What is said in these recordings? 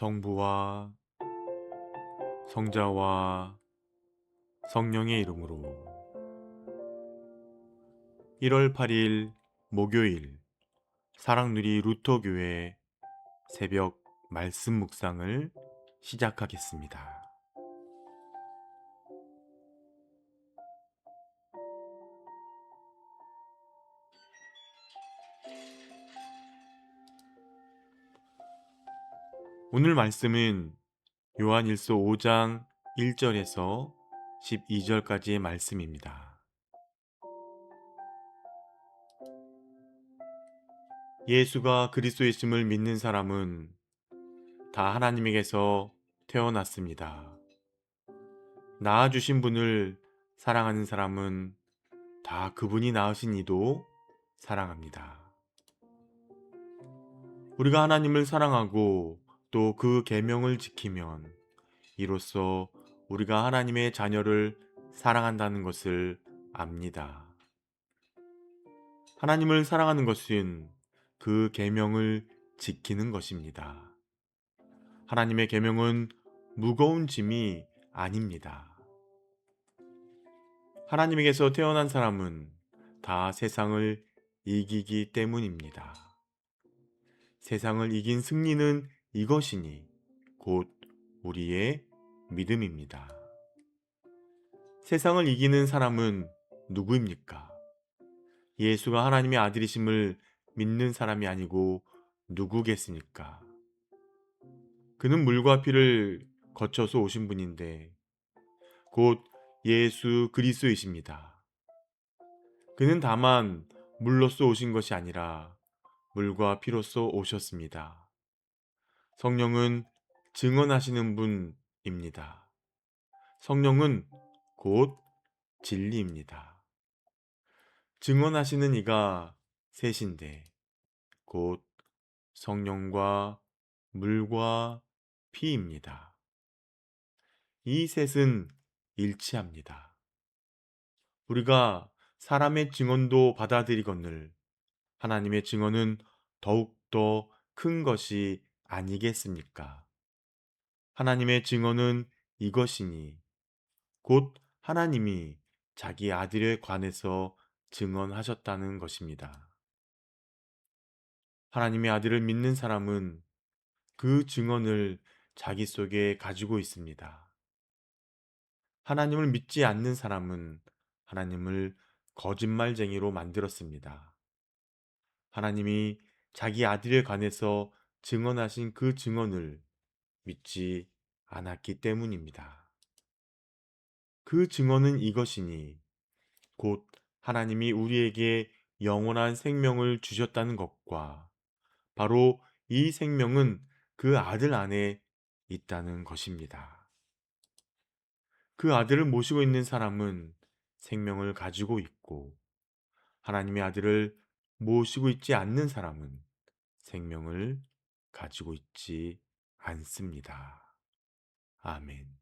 성부와 성자와 성령의 이름으로 1월 8일 목요일 사랑누리 루터교회 새벽 말씀 묵상을 시작하겠습니다. 오늘 말씀은 요한일서 5장 1절에서 12절까지의 말씀입니다. 예수가 그리스도이심을 믿는 사람은 다 하나님에게서 태어났습니다. 낳아주신 분을 사랑하는 사람은 다 그분이 낳으신 이도 사랑합니다. 우리가 하나님을 사랑하고 또 그 계명을 지키면 이로써 우리가 하나님의 자녀를 사랑한다는 것을 압니다. 하나님을 사랑하는 것은 그 계명을 지키는 것입니다. 하나님의 계명은 무거운 짐이 아닙니다. 하나님에게서 태어난 사람은 다 세상을 이기기 때문입니다. 세상을 이긴 승리는 이것이니 곧 우리의 믿음입니다. 세상을 이기는 사람은 누구입니까? 예수가 하나님의 아들이심을 믿는 사람이 아니고 누구겠습니까? 그는 물과 피를 거쳐서 오신 분인데 곧 예수 그리스도이십니다. 그는 다만 물로써 오신 것이 아니라 물과 피로써 오셨습니다. 성령은 증언하시는 분입니다. 성령은 곧 진리입니다. 증언하시는 이가 셋인데 곧 성령과 물과 피입니다. 이 셋은 일치합니다. 우리가 사람의 증언도 받아들이거늘 하나님의 증언은 더욱더 큰 것이 아니겠습니까? 하나님의 증언은 이것이니 곧 하나님이 자기 아들에 관해서 증언하셨다는 것입니다. 하나님의 아들을 믿는 사람은 그 증언을 자기 속에 가지고 있습니다. 하나님을 믿지 않는 사람은 하나님을 거짓말쟁이로 만들었습니다. 하나님이 자기 아들에 관해서 증언하신 그 증언을 믿지 않았기 때문입니다. 그 증언은 이것이니 곧 하나님이 우리에게 영원한 생명을 주셨다는 것과 바로 이 생명은 그 아들 안에 있다는 것입니다. 그 아들을 모시고 있는 사람은 생명을 가지고 있고 하나님의 아들을 모시고 있지 않는 사람은 생명을 가지고 있지 않습니다. 아멘.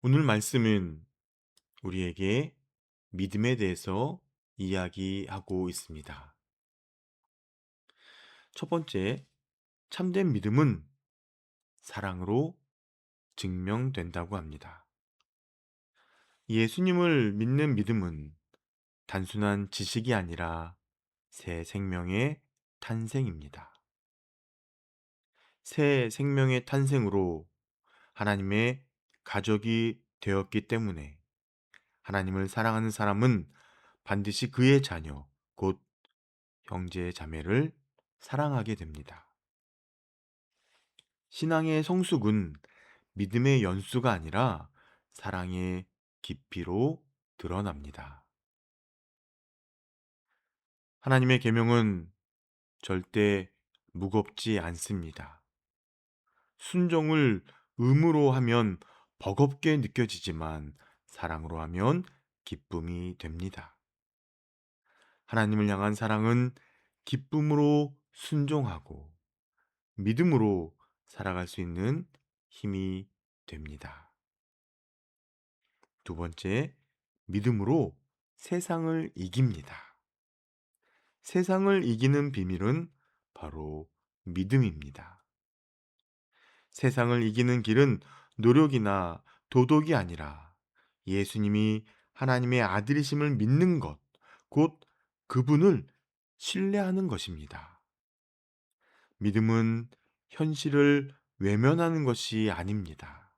오늘 말씀은 우리에게 믿음에 대해서 이야기하고 있습니다. 첫 번째, 참된 믿음은 사랑으로 증명된다고 합니다. 예수님을 믿는 믿음은 단순한 지식이 아니라 새 생명의 탄생입니다. 새 생명의 탄생으로 하나님의 가족이 되었기 때문에 하나님을 사랑하는 사람은 반드시 그의 자녀, 곧 형제 자매를 사랑하게 됩니다. 신앙의 성숙은 믿음의 연수가 아니라 사랑의 깊이로 드러납니다. 하나님의 계명은 절대 무겁지 않습니다. 순종을 의무로 하면 버겁게 느껴지지만 사랑으로 하면 기쁨이 됩니다. 하나님을 향한 사랑은 기쁨으로 순종하고 믿음으로 살아갈 수 있는 힘이 됩니다. 두 번째, 믿음으로 세상을 이깁니다. 세상을 이기는 비밀은 바로 믿음입니다. 세상을 이기는 길은 노력이나 도덕이 아니라 예수님이 하나님의 아들이심을 믿는 것, 곧 그분을 신뢰하는 것입니다. 믿음은 현실을 외면하는 것이 아닙니다.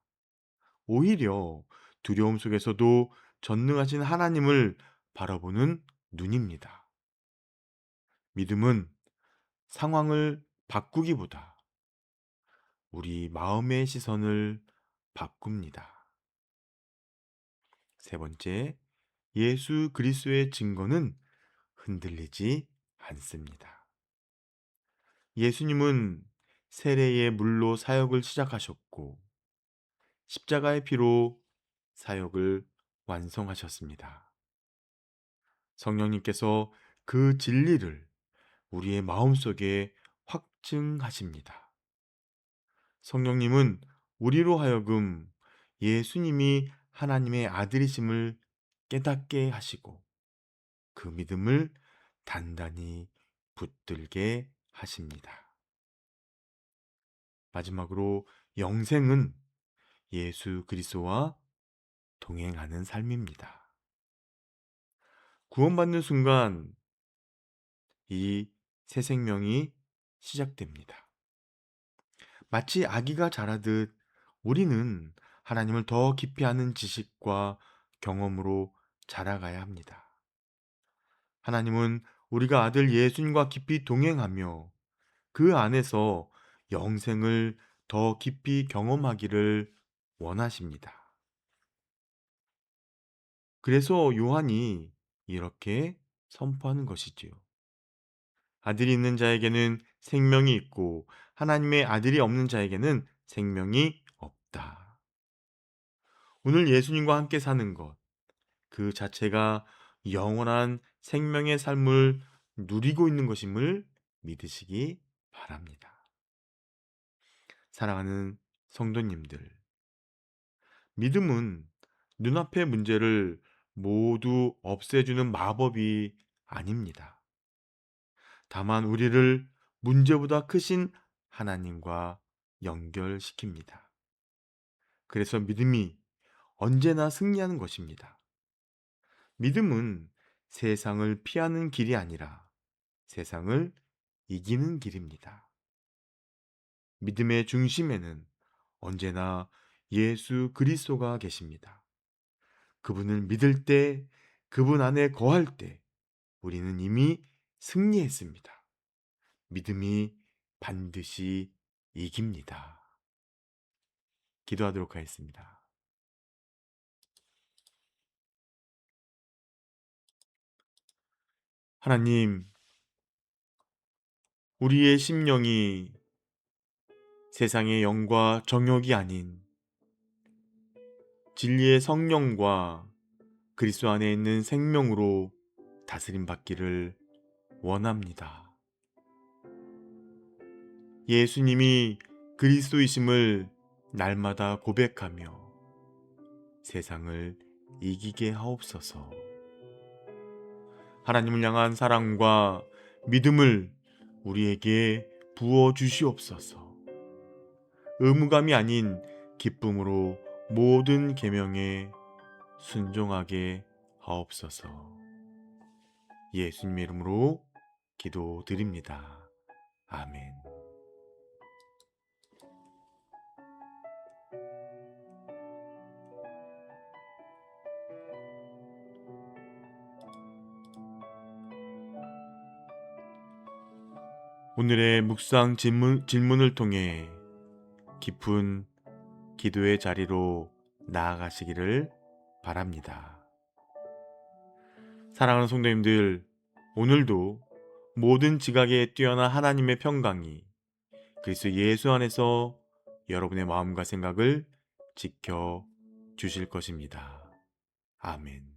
오히려 두려움 속에서도 전능하신 하나님을 바라보는 눈입니다. 믿음은 상황을 바꾸기보다 우리 마음의 시선을 바꿉니다. 세 번째, 예수 그리스도의 증거는 흔들리지 않습니다. 예수님은 세례의 물로 사역을 시작하셨고 십자가의 피로 사역을 완성하셨습니다. 성령님께서 그 진리를 우리의 마음속에 확증하십니다. 성령님은 우리로 하여금 예수님이 하나님의 아들이심을 깨닫게 하시고 그 믿음을 단단히 붙들게 하십니다. 마지막으로 영생은 예수 그리스도와 동행하는 삶입니다. 구원받는 순간 이 새 생명이 시작됩니다. 마치 아기가 자라듯 우리는 하나님을 더 깊이 아는 지식과 경험으로 자라가야 합니다. 하나님은 우리가 아들 예수님과 깊이 동행하며 그 안에서 영생을 더 깊이 경험하기를 원하십니다. 그래서 요한이 이렇게 선포하는 것이지요. 아들이 있는 자에게는 생명이 있고 하나님의 아들이 없는 자에게는 생명이 없다. 오늘 예수님과 함께 사는 것, 그 자체가 영원한 생명의 삶을 누리고 있는 것임을 믿으시기 바랍니다. 사랑하는 성도님들, 믿음은 눈앞의 문제를 모두 없애주는 마법이 아닙니다. 다만 우리를 문제보다 크신 하나님과 연결시킵니다. 그래서 믿음이 언제나 승리하는 것입니다. 믿음은 세상을 피하는 길이 아니라 세상을 이기는 길입니다. 믿음의 중심에는 언제나 예수 그리스도가 계십니다. 그분을 믿을 때, 그분 안에 거할 때 우리는 이미 승리했습니다. 믿음이 반드시 이깁니다. 기도하도록 하겠습니다. 하나님, 우리의 심령이 세상의 영과 정욕이 아닌 진리의 성령과 그리스도 안에 있는 생명으로 다스림 받기를 원합니다. 예수님이 그리스도이심을 날마다 고백하며 세상을 이기게 하옵소서. 하나님을 향한 사랑과 믿음을 우리에게 부어 주시옵소서. 의무감이 아닌 기쁨으로 모든 계명에 순종하게 하옵소서. 예수님의 이름으로 기도드립니다. 아멘. 오늘의 묵상 질문을 통해 깊은 기도의 자리로 나아가시기를 바랍니다. 사랑하는 성도님들, 오늘도 모든 지각에 뛰어난 하나님의 평강이 그리스도 예수 안에서 여러분의 마음과 생각을 지켜 주실 것입니다. 아멘.